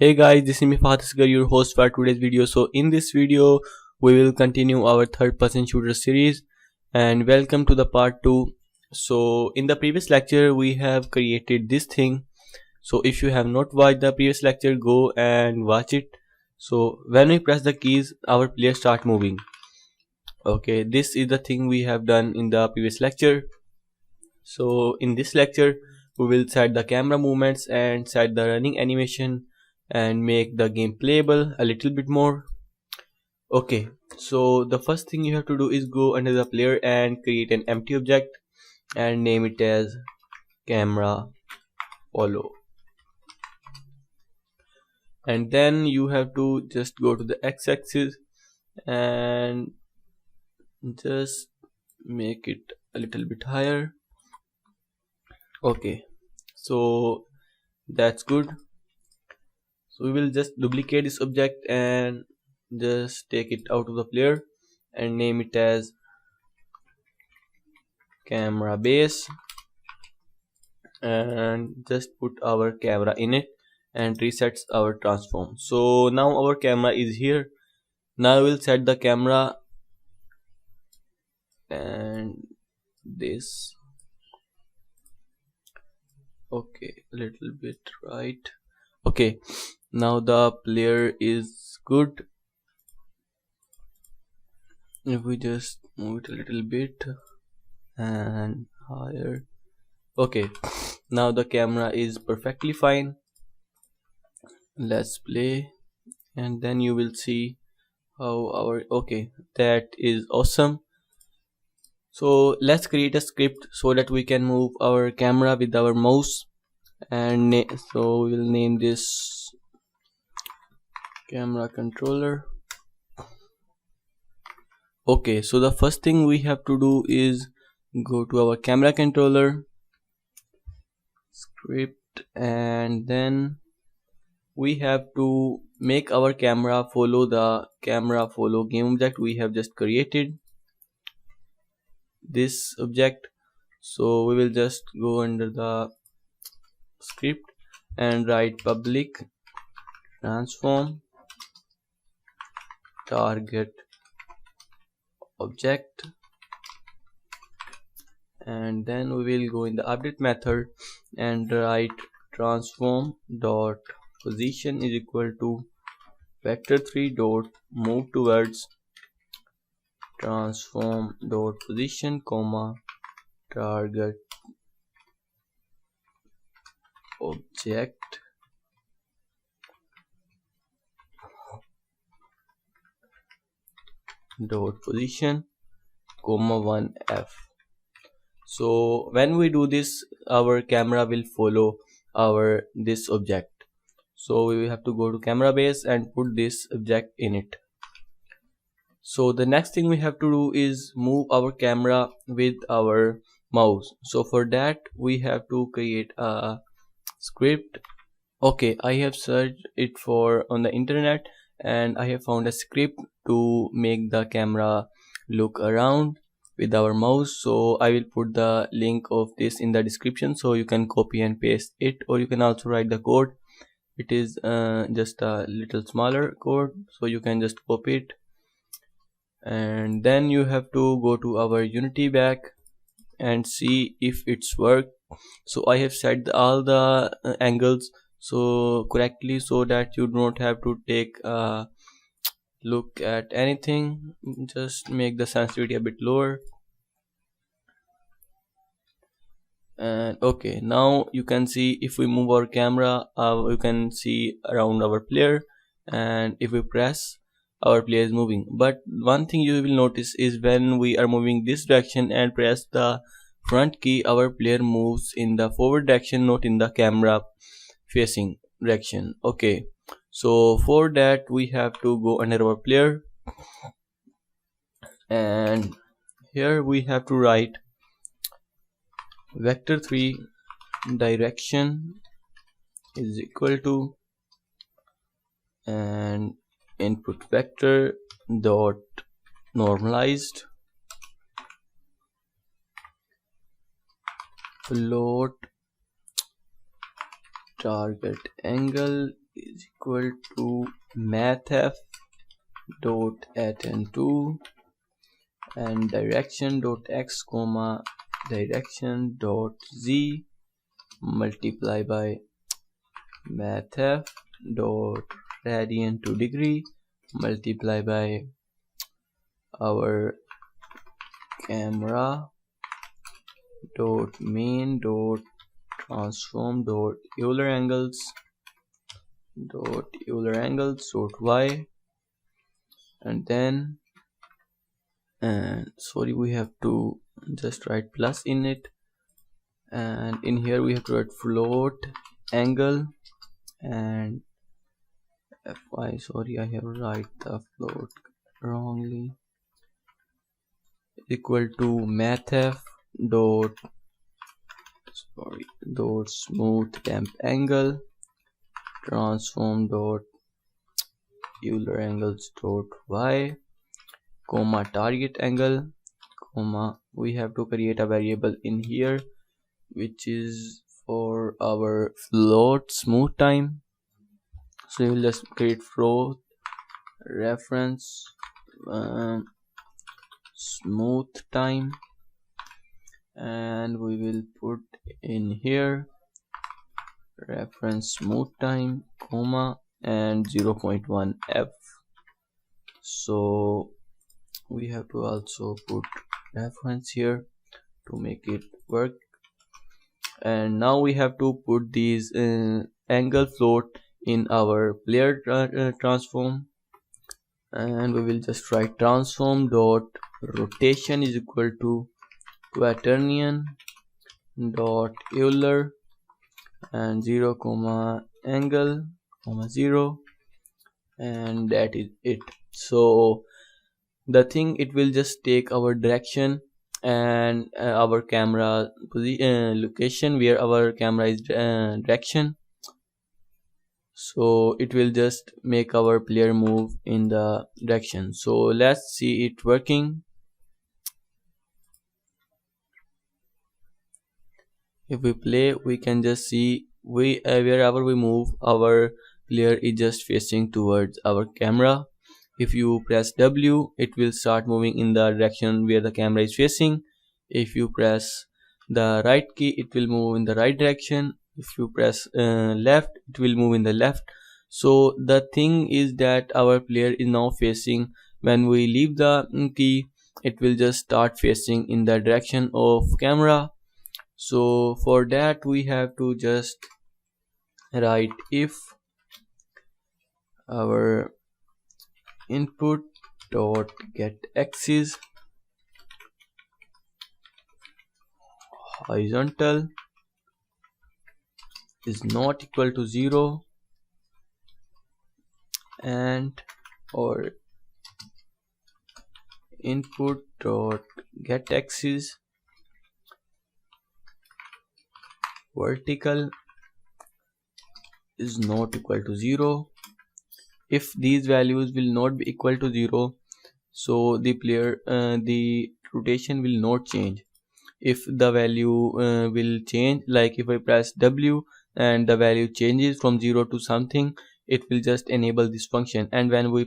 Hey guys, this is me Fatisgar, your host for today's video. So in this video, we will continue our third-person shooter series, and welcome to the part 2. So in the previous lecture, we have created this thing. So if you have not watched the previous lecture, go and watch it. So when we press the keys, our players start moving. Okay, this is the thing we have done in the previous lecture. So in this lecture, we will set the camera movements and set the running animation and make the game playable a little bit more. Okay, so the first thing you have to do is go under the player and create an empty object and name it as camera follow. And then you have to just go to the x-axis and just make it a little bit higher. Okay, so that's good. So we will just duplicate this object and just take it out of the player and name it as camera base and just put our camera in it and resets our transform. So now our camera is here. Now we'll set the camera and this. Okay, a little bit right. Okay, now the player is good. If we just move it a little bit and higher. Okay, now the camera is perfectly fine. Let's play and then you will see how our okay, that is awesome. So let's create a script so that we can move our camera with our mouse, and so we will name this camera controller. Okay, so the first thing we have to do is go to our camera controller script, and then we have to make our camera follow the camera follow game object we have just created, this object. So we will just go under the script and write public transform target object, and then we will go in the update method and write transform dot position is equal to vector3 dot move towards transform dot position comma target object dot position comma 1f. So when we do this, our camera will follow our this object. So we will have to go to camera base and put this object in it. So the next thing we have to do is move our camera with our mouse. So for that we have to create a script. Okay, I have searched it for on the internet and I have found a script to make the camera look around with our mouse. So I will put the link of this in the description so you can copy and paste it, or you can also write the code. It is just a little smaller code, so you can just copy it. And then you have to go to our Unity back and see if it's worked. So I have set all the angles so correctly so that you don't have to take a look at anything. Just make the sensitivity a bit lower. And okay, now you can see if we move our camera, you can see around our player, and if we press, our player is moving. But one thing you will notice is when we are moving this direction and press the front key, our player moves in the forward direction, not in the camera facing direction. Okay, so for that we have to go under our player, and here we have to write vector3 direction is equal to and input vector dot normalized float target angle is equal to mathf dot atten2 and direction dot x comma direction dot z multiply by mathf dot radian to degree multiply by our camera dot main dot transform dot Euler angles dot y, and then sorry, we have to just write plus in it, and in here we have to write float angle and fy. Sorry, I have write the float wrongly. Equal to mathf dot smooth temp angle transform dot Euler angles dot y comma target angle comma we have to create a variable in here which is for our float smooth time. So you will just create float reference smooth time, and we will put in here reference smooth time comma and 0.1 f. So we have to also put reference here to make it work, and now we have to put these angle float in our player transform, and we will just write transform dot rotation is equal to quaternion dot Euler and 0 comma angle comma 0, and that is it. So the thing, it will just take our direction and our camera location where our camera is direction, so it will just make our player move in the direction. So let's see it working. If we play, we can just see wherever we move, our player is just facing towards our camera. If you press W, it will start moving in the direction where the camera is facing. If you press the right key, it will move in the right direction. If you press left, it will move in the left. So the thing is that our player is now facing, when we leave the key, it will just start facing in the direction of camera. So for that we have to just write if our input dot get axis horizontal is not equal to 0 and or input dot get axis vertical is not equal to 0. If these values will not be equal to 0, so the player the rotation will not change. If the value will change, like if I press W and the value changes from 0 to something, it will just enable this function, and when we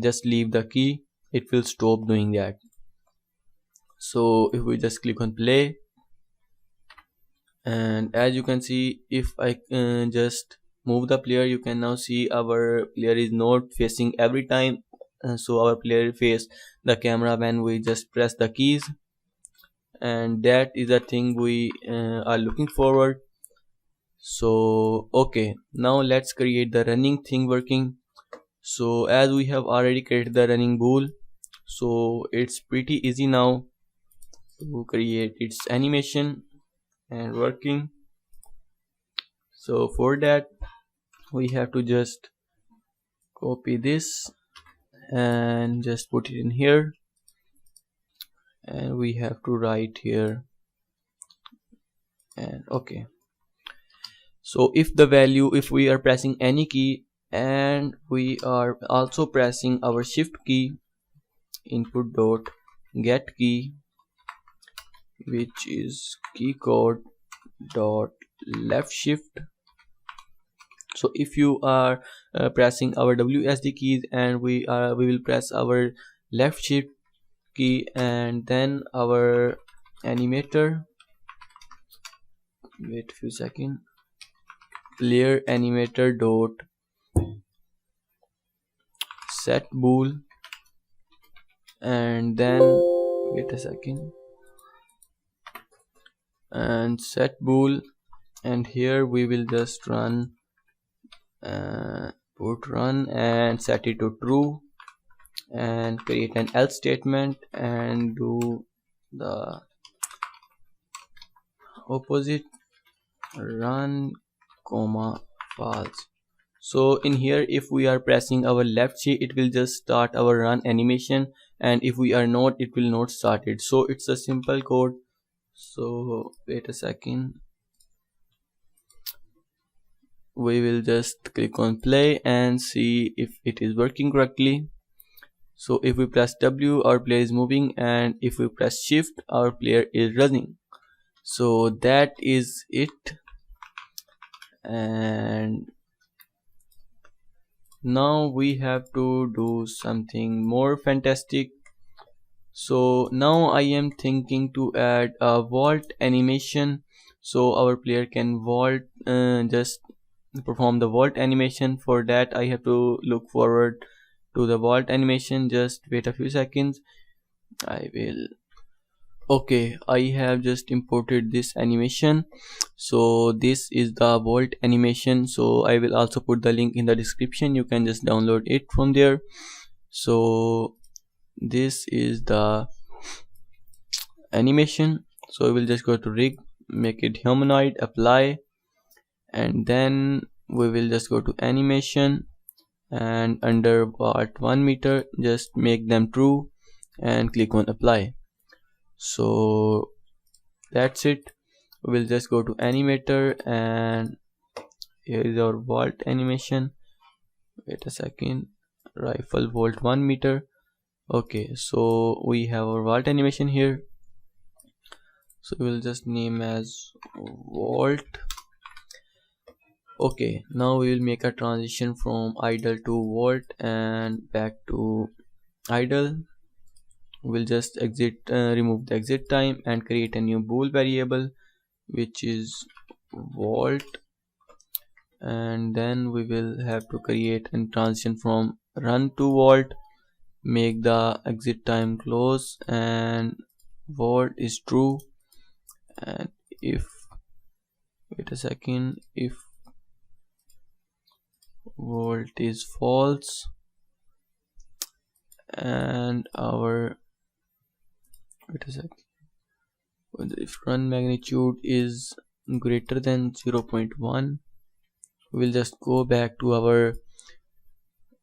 just leave the key, it will stop doing that. So if we just click on play, and as you can see, if I just move the player, you can now see our player is not facing every time. So our player face the camera when we just press the keys, and that is the thing we are looking forward. So okay, now let's create the running thing working. So as we have already created the running bool, so it's pretty easy now to create its animation and working. So for that we have to just copy this and just put it in here, and we have to write here, and okay. So if the value, if we are pressing any key and we are also pressing our shift key, input dot get key, which is key code dot left shift. So if you are pressing our WSD keys, and we will press our left shift key and then our animator, wait a few seconds, clear animator dot set bool, and then wait a second, and set bool, and here we will just run put run and set it to true, and create an else statement and do the opposite, run comma false. So in here, if we are pressing our left key, it will just start our run animation, and if we are not, it will not start it. So it's a simple code. So wait a second, we will just click on play and see if it is working correctly. So if we press W, our player is moving, and if we press shift, our player is running. So that is it. And now we have to do something more fantastic. So now I am thinking to add a vault animation, so our player can vault, just perform the vault animation. For that I have to look forward to the vault animation. Just wait a few seconds, I will. Okay, I have just imported this animation. So this is the vault animation, so I will also put the link in the description, you can just download it from there. So this is the animation. So we will just go to rig, make it humanoid, apply, and then we will just go to animation, and under part 1 meter just make them true and click on apply. So that's it. We'll just go to animator, and here is our vault animation. Wait a second, rifle vault 1 meter. Okay, so we have our vault animation here. So we'll just name as vault. Okay, now we will make a transition from idle to vault and back to idle. We'll just remove the exit time and create a new bool variable, which is vault, and then we will have to create a transition from run to vault, make the exit time close, and vault is true, and if, wait a second, if vault is false and our, wait a second, if run magnitude is greater than 0.1, we'll just go back to our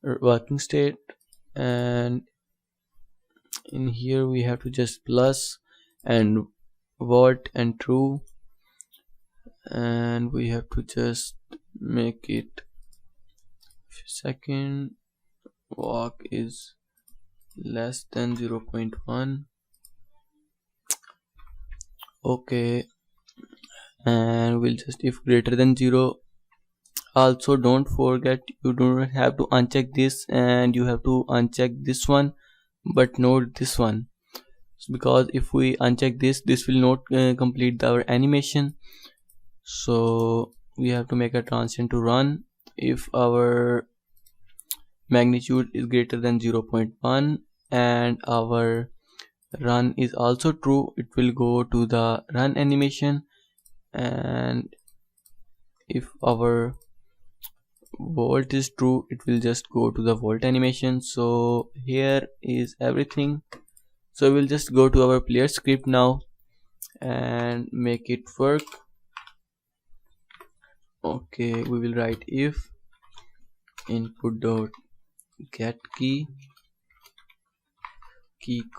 working state, and in here we have to just plus and vault and true, and we have to just make it, second, walk is less than 0.1. okay, and we'll just, if greater than 0, also don't forget, you do not have to uncheck this, and you have to uncheck this one but not this one, because if we uncheck this will not complete our animation. So we have to make a transition to run. If our magnitude is greater than 0.1 and our run is also true, it will go to the run animation, and if our vault is true, it will just go to the vault animation. So here is everything. So we'll just go to our player script now and make it work. Okay, we will write if input dot get key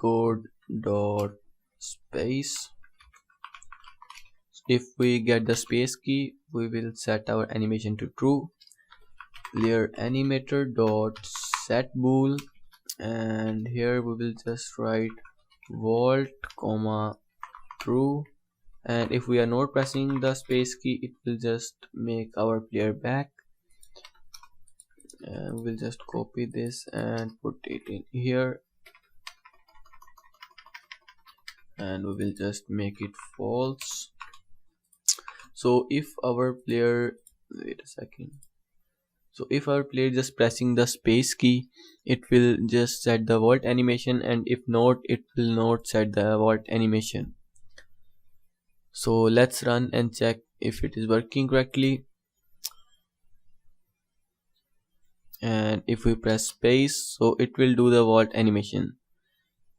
code dot space. If we get the space key, we will set our animation to true. Clear animator dot set bool, and here we will just write vault comma true, and if we are not pressing the space key, it will just make our player back. and we'll just copy this and put it in here, and we will just make it false. So if our player, wait a second, so if our player just pressing the space key, it will just set the vault animation, and if not, it will not set the vault animation. So let's run and check if it is working correctly. And if we press space, so it will do the vault animation.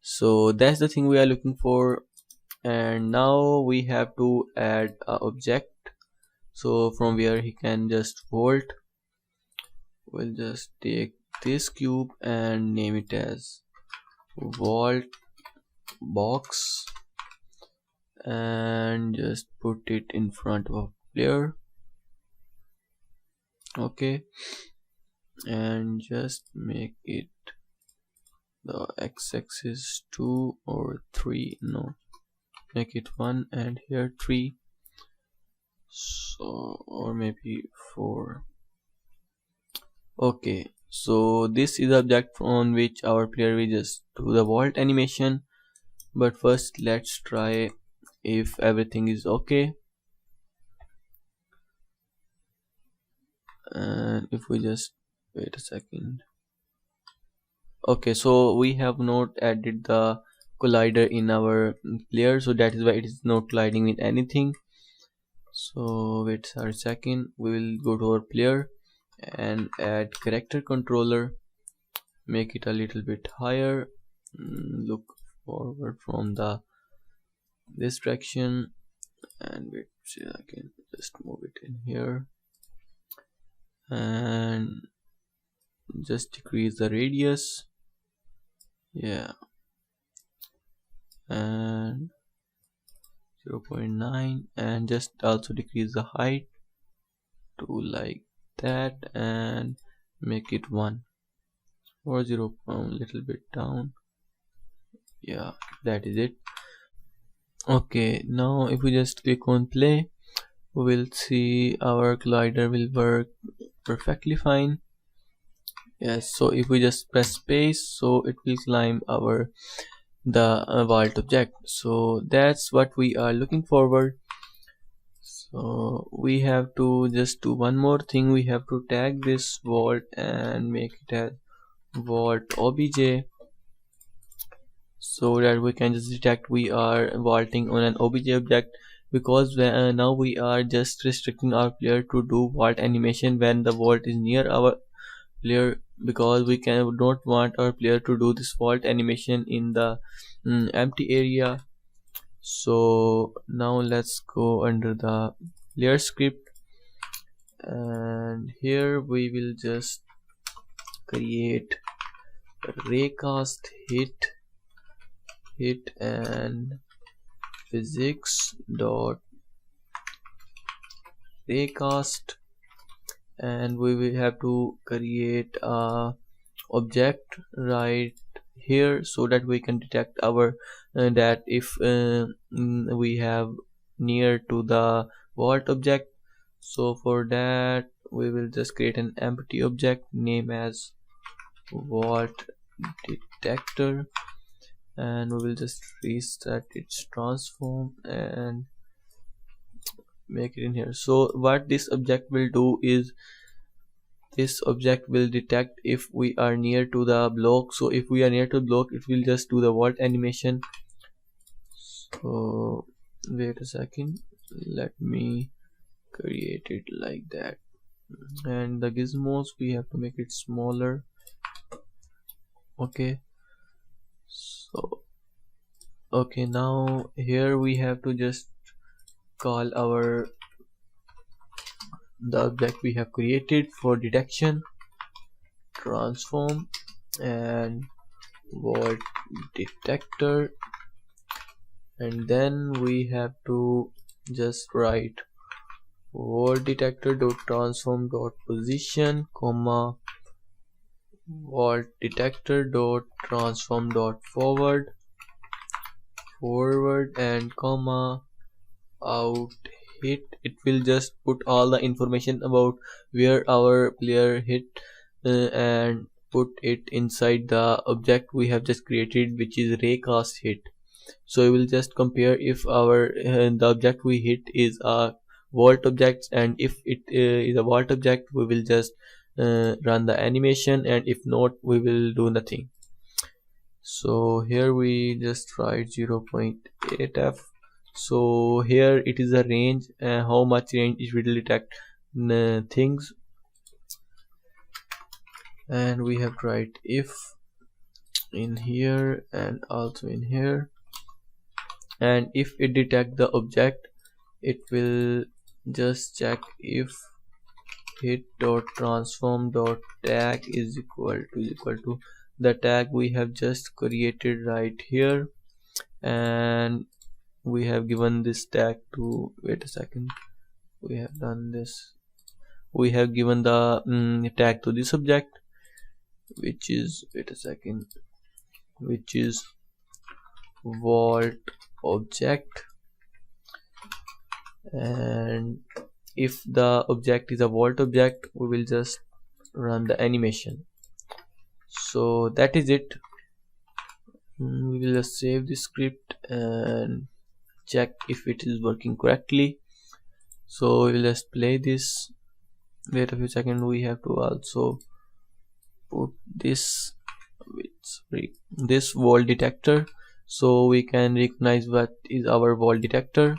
So that's the thing we are looking for. And now we have to add a object, so from where he can just vault. We'll just take this cube and name it as vault box, and just put it in front of player. Okay, and just make it the x-axis 2 or 3, no, make it 1, and here 3, so, or maybe 4. Okay, so this is the object on which our player will just do the vault animation. But first let's try if everything is okay. And if we just wait a second. Okay, so we have not added the collider in our player, so that is why it is not colliding with anything. So wait a second, we will go to our player and add character controller, make it a little bit higher, look forward from the this direction, and wait a second, just move it in here and just decrease the radius, yeah, and 0.9, and just also decrease the height to like that and make it 1 or 0, little bit down, yeah, that is it. Okay, now if we just click on play, we will see our collider will work perfectly fine. Yes, so if we just press space, so it will climb our the vault object. So that's what we are looking forward. So we have to just do one more thing. We have to tag this vault and make it as vault obj, so that we can just detect we are vaulting on an obj object, because now we are just restricting our player to do vault animation when the vault is near our player, because we don't want our player to do this vault animation in the empty area. So now let's go under the layer script, and here we will just create raycast hit and physics dot raycast, and we will have to create a object right here, so that we can detect our that if we have near to the vault object. So for that we will just create an empty object name as vault detector, and we will just reset its transform and make it in here. So what this object will do is this object will detect if we are near to the block. So if we are near to the block, it will just do the vault animation. So wait a second, let me create it like that, and the gizmos we have to make it smaller. Okay, so okay, now here we have to just call our the object we have created for detection transform and vault detector, and then we have to just write vault detector dot transform dot position comma vault detector dot transform dot forward and comma out hit. It will just put all the information about where our player hit and put it inside the object we have just created, which is raycast hit. So we will just compare if our the object we hit is a vault object, and if it is a vault object, we will just run the animation, and if not, we will do nothing. So here we just write 0.8f. so here it is a range, how much range it will detect things, and we have to write if in here and also in here, and if it detect the object, it will just check if hit dot transform dot tag is equal to the tag we have just created right here, and we have given this tag to, wait a second, we have done this, we have given the tag to this object, which is, wait a second, which is vault object, and if the object is a vault object, we will just run the animation. So that is it. We will just save this script and check if it is working correctly. So we will just play this. Wait a few seconds, we have to also put this with this wall detector, so we can recognize what is our wall detector.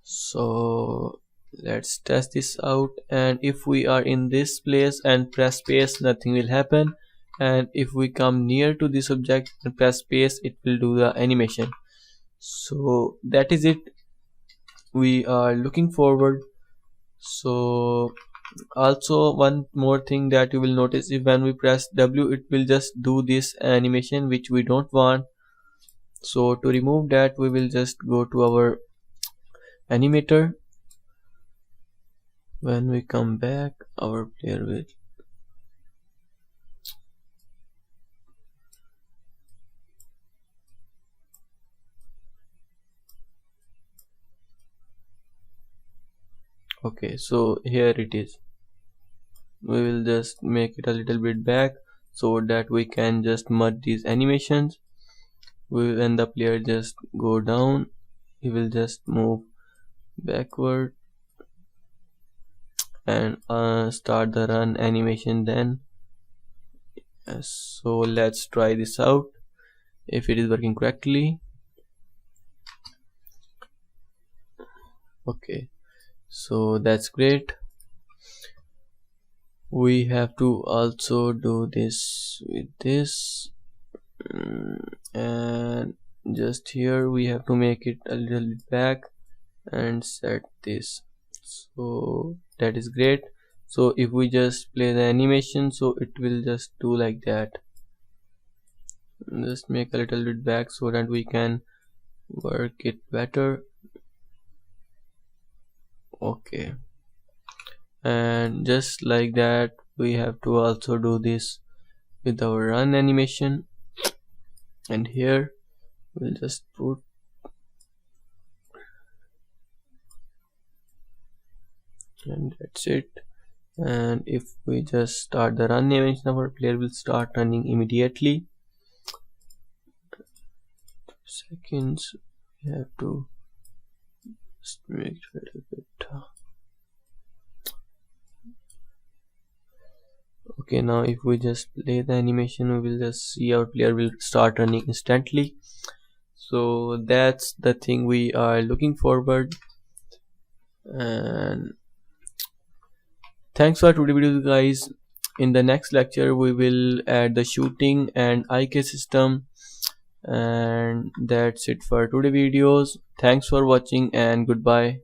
So let's test this out, and if we are in this place and press space, nothing will happen, and if we come near to this object and press space, it will do the animation. So that is it we are looking forward. So also one more thing that you will notice, if when we press W, it will just do this animation which we don't want. So to remove that, we will just go to our animator. When we come back, our player will okay, so here it is. We will just make it a little bit back so that we can just merge these animations. When the player just go down, he will just move backward and start the run animation then. Yes, so let's try this out if it is working correctly. Okay, so that's great. We have to also do this with this, and just here we have to make it a little bit back and set this. So that is great. So if we just play the animation, so it will just do like that. Just make a little bit back so that we can work it better. Okay, and just like that, we have to also do this with our run animation, and here we'll just put, and that's it. And if we just start the run animation, our player will start running immediately. Seconds, we have to just make it a little bit. Okay, now if we just play the animation, we will just see our player will start running instantly. So that's the thing we are looking forward. And thanks for today's video, guys. In the next lecture, we will add the shooting and IK system. And that's it for today's videos. Thanks for watching and goodbye.